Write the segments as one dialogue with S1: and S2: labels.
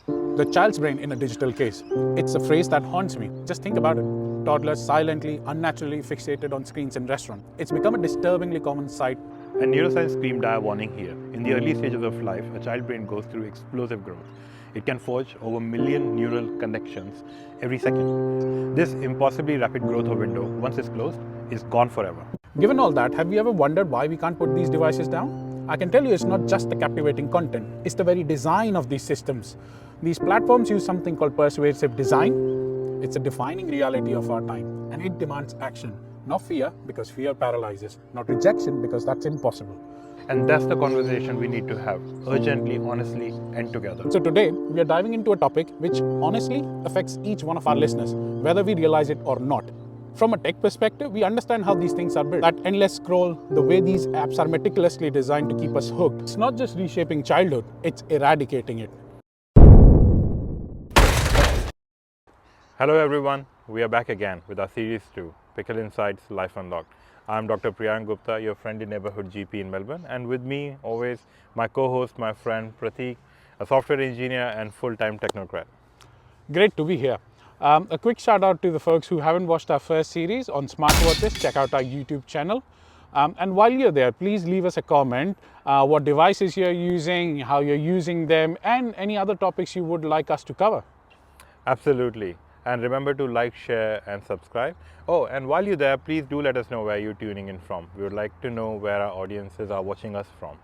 S1: The child's brain in a digital case. It's a phrase that haunts me. Just think about it. Toddlers silently, unnaturally fixated on screens in restaurants. It's become a disturbingly common sight.
S2: And neuroscience screamed dire warning here. In the early stages of life, a child brain goes through explosive growth. It can forge over a million neural connections every second. This impossibly rapid growth of window, once it's closed, is gone forever.
S1: Given all that, have you ever wondered why we can't put these devices down? I can tell you it's not just the captivating content, it's the very design of these systems. These platforms use something called persuasive design. It's a defining reality of our time, and it demands action. Not fear, because fear paralyzes. Not rejection, because that's impossible.
S2: And that's the conversation we need to have, urgently, honestly, and together.
S1: So today, we are diving into a topic which honestly affects each one of our listeners, whether we realize it or not. From a tech perspective, we understand how these things are built. That endless scroll, the way these apps are meticulously designed to keep us hooked. It's not just reshaping childhood, it's eradicating it.
S2: Hello everyone, we are back again with our series 2, PickleInsights Life Unlocked. I'm Dr. Priyank Gupta, your friendly neighborhood GP in Melbourne, and with me always my co-host, my friend Prateek, a software engineer and full-time technocrat.
S1: Great to be here. A quick shout out to the folks who haven't watched our first series on smartwatches. Check out our YouTube channel. And while you're there, please leave us a comment, what devices you're using, how you're using them, and any other topics you would like us to cover.
S2: Absolutely. And remember to like, share, and subscribe. Oh, and while you're there, please do let us know where you're tuning in from. We would like to know where our audiences are watching us from.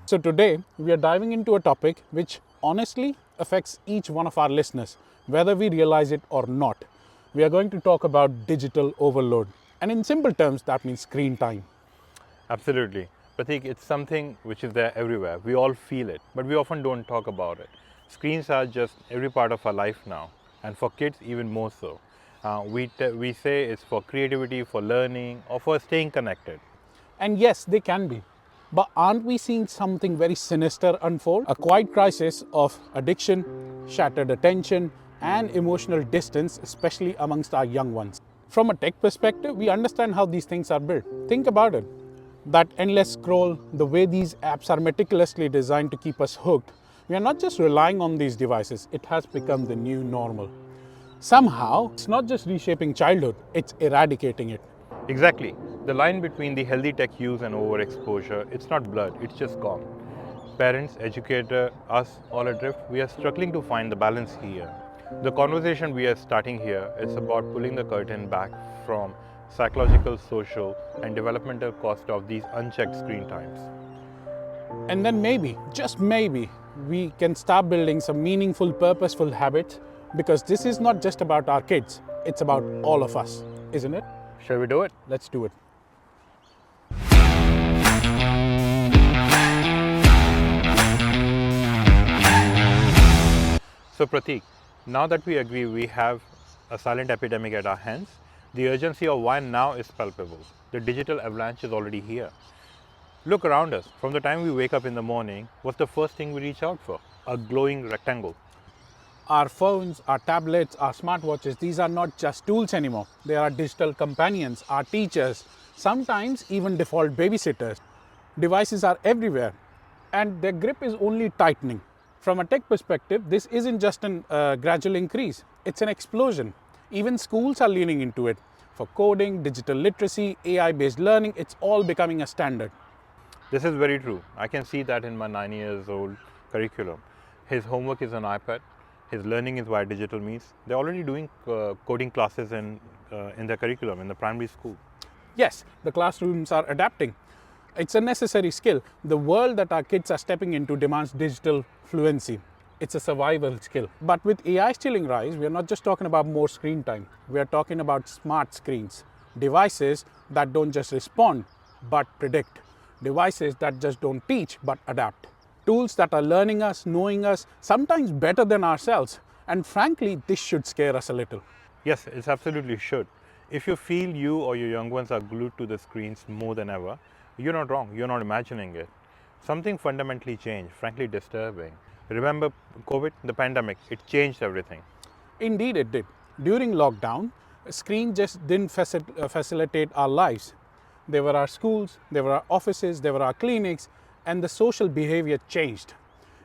S1: So today, we are diving into a topic which honestly affects each one of our listeners, whether we realize it or not. We are going to talk about digital overload. And in simple terms, that means screen time.
S2: Absolutely. Prateek, it's something which is there everywhere. We all feel it, but we often don't talk about it. Screens are just every part of our life now. And for kids, even more so. We say it's for creativity, for learning, or for staying connected.
S1: And yes, they can be. But aren't we seeing something very sinister unfold? A quiet crisis of addiction, shattered attention, and emotional distance, especially amongst our young ones. From a tech perspective, we understand how these things are built. Think about it. That endless scroll, the way these apps are meticulously designed to keep us hooked. We are not just relying on these devices, it has become the new normal. Somehow, it's not just reshaping childhood, it's eradicating it.
S2: Exactly. The line between the healthy tech use and overexposure, it's not blurred, it's just gone. Parents, educators, us all adrift, we are struggling to find the balance here. The conversation we are starting here is about pulling the curtain back from psychological, social, and developmental cost of these unchecked screen times.
S1: And then maybe, just maybe, we can start building some meaningful, purposeful habits, because this is not just about our kids, it's about all of us, isn't it?
S2: Shall we do it?
S1: Let's do it.
S2: So Prateek, now that we agree we have a silent epidemic at our hands, the urgency of why now is palpable. The digital avalanche is already here. Look around us. From the time we wake up in the morning, what's the first thing we reach out for? A glowing rectangle.
S1: Our phones, our tablets, our smartwatches, these are not just tools anymore. They are digital companions, our teachers, sometimes even default babysitters. Devices are everywhere, and their grip is only tightening. From a tech perspective, this isn't just a gradual increase, it's an explosion. Even schools are leaning into it. For coding, digital literacy, AI-based learning, it's all becoming a standard.
S2: This is very true. I can see that in my 9-year-old curriculum. His homework is on iPad. His learning is via digital means. They're already doing coding classes in their curriculum in the primary school.
S1: Yes, the classrooms are adapting. It's a necessary skill. The world that our kids are stepping into demands digital fluency. It's a survival skill. But with AI stealing rise, we are not just talking about more screen time. We are talking about smart screens, devices that don't just respond, but predict. Devices that just don't teach, but adapt. Tools that are learning us, knowing us, sometimes better than ourselves. And frankly, this should scare us a little.
S2: Yes, it absolutely should. If you feel you or your young ones are glued to the screens more than ever, you're not wrong, you're not imagining it. Something fundamentally changed, frankly disturbing. Remember COVID, the pandemic, it changed everything.
S1: Indeed it did. During lockdown, a screen just didn't facilitate our lives. There were our schools, there were our offices, there were our clinics, and the social behavior changed.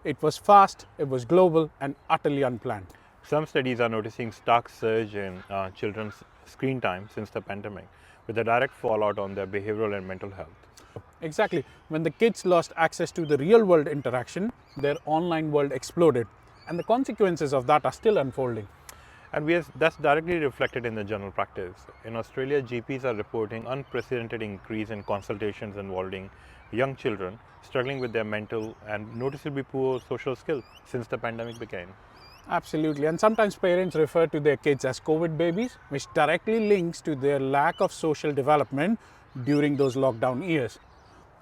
S1: It was fast, it was global, and utterly unplanned.
S2: Some studies are noticing stark surge in children's screen time since the pandemic, with a direct fallout on their behavioral and mental health.
S1: Exactly. When the kids lost access to the real world interaction, their online world exploded. And the consequences of that are still unfolding.
S2: And that's directly reflected in the general practice. In Australia, GPs are reporting unprecedented increase in consultations involving young children struggling with their mental and noticeably poor social skills since the pandemic began.
S1: Absolutely. And sometimes parents refer to their kids as COVID babies, which directly links to their lack of social development during those lockdown years.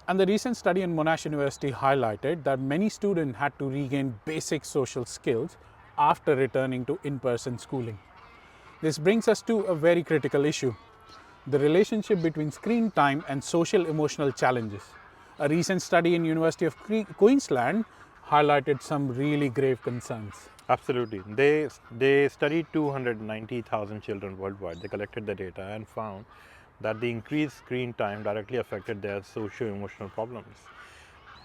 S1: And the recent study in Monash University highlighted that many students had to regain basic social skills after returning to in-person schooling. This brings us to a very critical issue: the relationship between screen time and social emotional challenges. A recent study in University of Queensland highlighted some really grave concerns.
S2: Absolutely. They studied 290,000 children worldwide. They collected the data and found that the increased screen time directly affected their socio-emotional problems.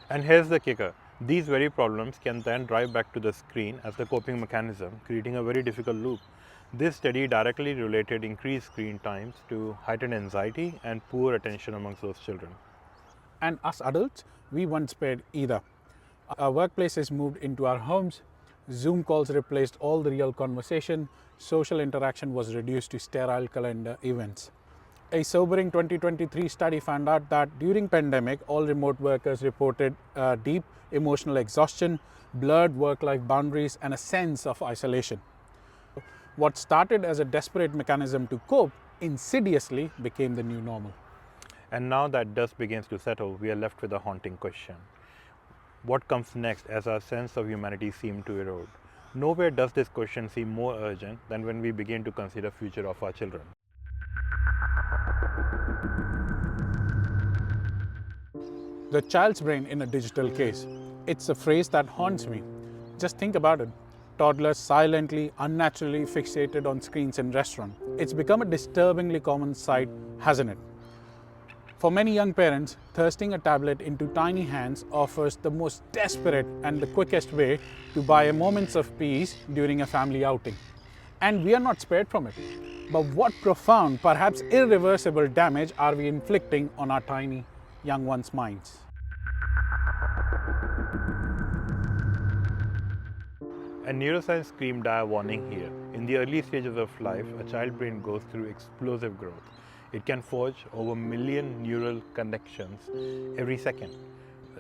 S2: And here's the kicker. These very problems can then drive back to the screen as the coping mechanism, creating a very difficult loop. This study directly related increased screen times to heightened anxiety and poor attention amongst those children.
S1: And us adults, we weren't spared either. Our workplaces moved into our homes, Zoom calls replaced all the real conversation, social interaction was reduced to sterile calendar events. A sobering 2023 study found out that during pandemic, all remote workers reported deep emotional exhaustion, blurred work-life boundaries, and a sense of isolation. What started as a desperate mechanism to cope insidiously became the new normal.
S2: And now that dust begins to settle, we are left with a haunting question. What comes next as our sense of humanity seems to erode? Nowhere does this question seem more urgent than when we begin to consider the future of our children.
S1: The child's brain in a digital case. It's a phrase that haunts me. Just think about it. Toddlers silently, unnaturally fixated on screens in restaurants. It's become a disturbingly common sight, hasn't it? For many young parents, thrusting a tablet into tiny hands offers the most desperate and the quickest way to buy a moments of peace during a family outing. And we are not spared from it. But what profound, perhaps irreversible damage are we inflicting on our tiny young ones' minds?
S2: And neuroscience screamed dire warning here. In the early stages of life, a child brain goes through explosive growth. It can forge over a million neural connections every second.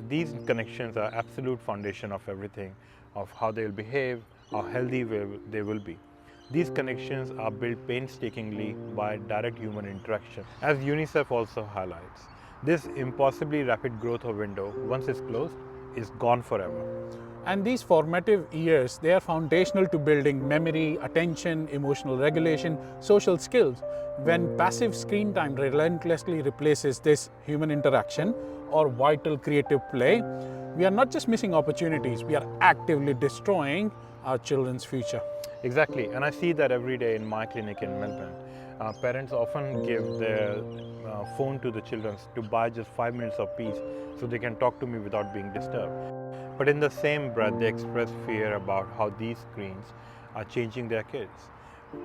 S2: These connections are absolute foundation of everything, of how they will behave, how healthy they will be. These connections are built painstakingly by direct human interaction. As UNICEF also highlights, this impossibly rapid growth of window, once it's closed, is gone forever.
S1: And these formative years, they are foundational to building memory, attention, emotional regulation, social skills. When passive screen time relentlessly replaces this human interaction or vital creative play, we are not just missing opportunities, we are actively destroying our children's future.
S2: Exactly, and I see that every day in my clinic in Melbourne. Parents often give their phone to the children to buy just 5 minutes of peace so they can talk to me without being disturbed. But in the same breath, they express fear about how these screens are changing their kids.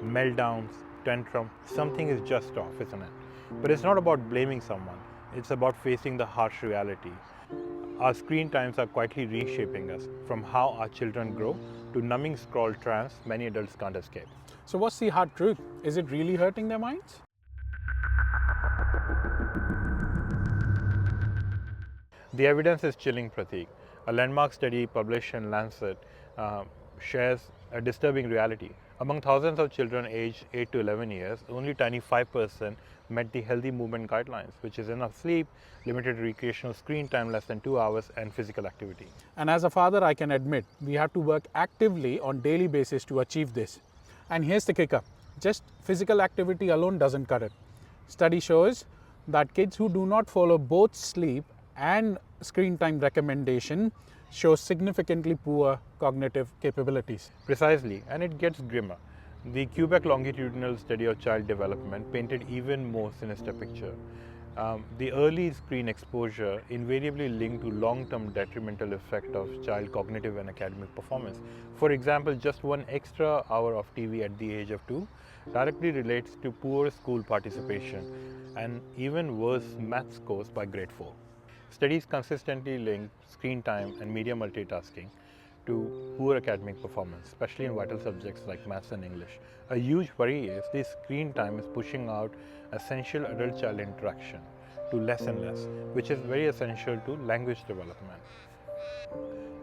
S2: Meltdowns, tantrum, something is just off, isn't it? But it's not about blaming someone, it's about facing the harsh reality. Our screen times are quietly reshaping us from how our children grow to numbing scroll trance many adults can't escape.
S1: So what's the hard truth? Is it really hurting their minds?
S2: The evidence is chilling, Prateek. A landmark study published in Lancet shares a disturbing reality. Among thousands of children aged 8 to 11 years, only tiny 5% met the healthy movement guidelines, which is enough sleep, limited recreational screen time less than 2 hours, and physical activity.
S1: And as a father, I can admit, we have to work actively on daily basis to achieve this. And here's the kicker, just physical activity alone doesn't cut it. Study shows that kids who do not follow both sleep and screen time recommendation show significantly poor cognitive capabilities.
S2: Precisely, and it gets grimmer. The Quebec longitudinal study of child development painted even more sinister picture. The early screen exposure invariably linked to long-term detrimental effect of child cognitive and academic performance. For example, just one extra hour of TV at the age of 2 directly relates to poor school participation and even worse math scores by grade 4. Studies consistently link screen time and media multitasking to poor academic performance, especially in vital subjects like maths and English. A huge worry is this screen time is pushing out essential adult-child interaction to less and less, which is very essential to language development.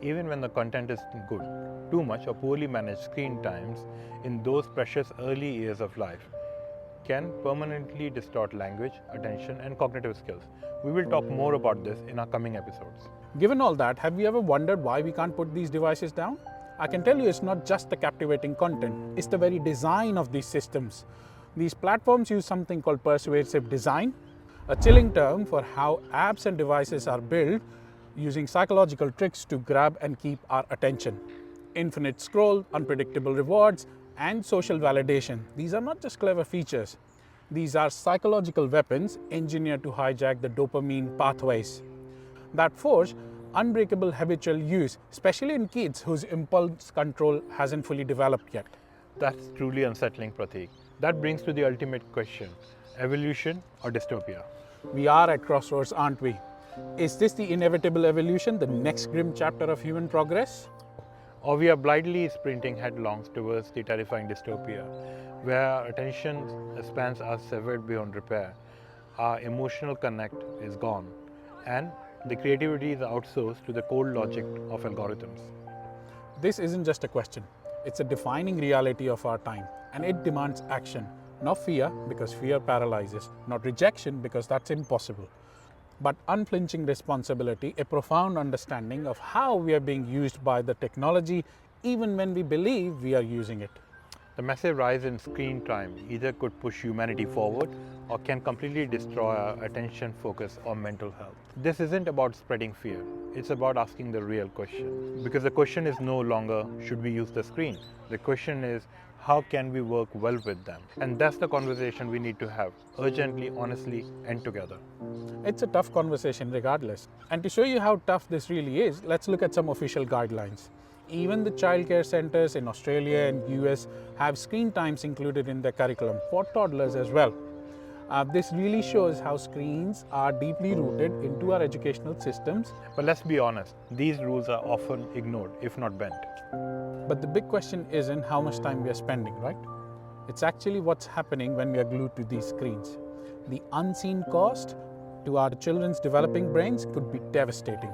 S2: Even when the content is good, too much or poorly managed screen times in those precious early years of life can permanently distort language, attention, and cognitive skills. We will talk more about this in our coming episodes.
S1: Given all that, have you ever wondered why we can't put these devices down? I can tell you it's not just the captivating content, it's the very design of these systems. These platforms use something called persuasive design, a chilling term for how apps and devices are built using psychological tricks to grab and keep our attention. Infinite scroll, unpredictable rewards, and social validation. These are not just clever features. These are psychological weapons engineered to hijack the dopamine pathways that force unbreakable habitual use, especially in kids whose impulse control hasn't fully developed yet.
S2: That's truly unsettling, Prateek. That brings to the ultimate question, evolution or dystopia?
S1: We are at crossroads, aren't we? Is this the inevitable evolution, the next grim chapter of human progress?
S2: Or we are blindly sprinting headlong towards the terrifying dystopia, where our attention spans are severed beyond repair, our emotional connect is gone, and the creativity is outsourced to the cold logic of algorithms.
S1: This isn't just a question, it's a defining reality of our time, and it demands action. Not fear, because fear paralyzes, not rejection, because that's impossible, but unflinching responsibility, a profound understanding of how we are being used by the technology, even when we believe we are using it.
S2: The massive rise in screen time either could push humanity forward or can completely destroy our attention, focus, or mental health. This isn't about spreading fear, it's about asking the real question. Because the question is no longer, should we use the screen? The question is, how can we work well with them? And that's the conversation we need to have, urgently, honestly, and together.
S1: It's a tough conversation regardless. And to show you how tough this really is, let's look at some official guidelines. Even the childcare centers in Australia and US have screen times included in their curriculum for toddlers as well. This really shows how screens are deeply rooted into our educational systems.
S2: But let's be honest, these rules are often ignored, if not bent.
S1: But the big question isn't how much time we are spending, right? It's actually what's happening when we are glued to these screens. The unseen cost to our children's developing brains could be devastating.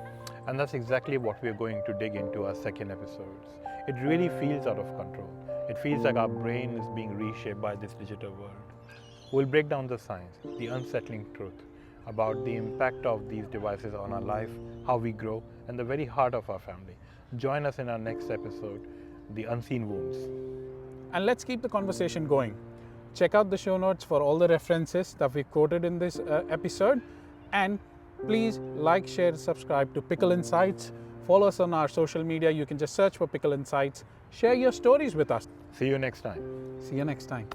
S2: And that's exactly what we're going to dig into our second episodes. It really feels out of control. It feels like our brain is being reshaped by this digital world. We'll break down the science, the unsettling truth about the impact of these devices on our life, how we grow, and the very heart of our family. Join us in our next episode, The Unseen Wounds.
S1: And let's keep the conversation going. Check out the show notes for all the references that we quoted in this episode. And please like, share, subscribe to PickleInsights. Follow us on our social media. You can just search for PickleInsights. Share your stories with us.
S2: See you next time.
S1: See you next time.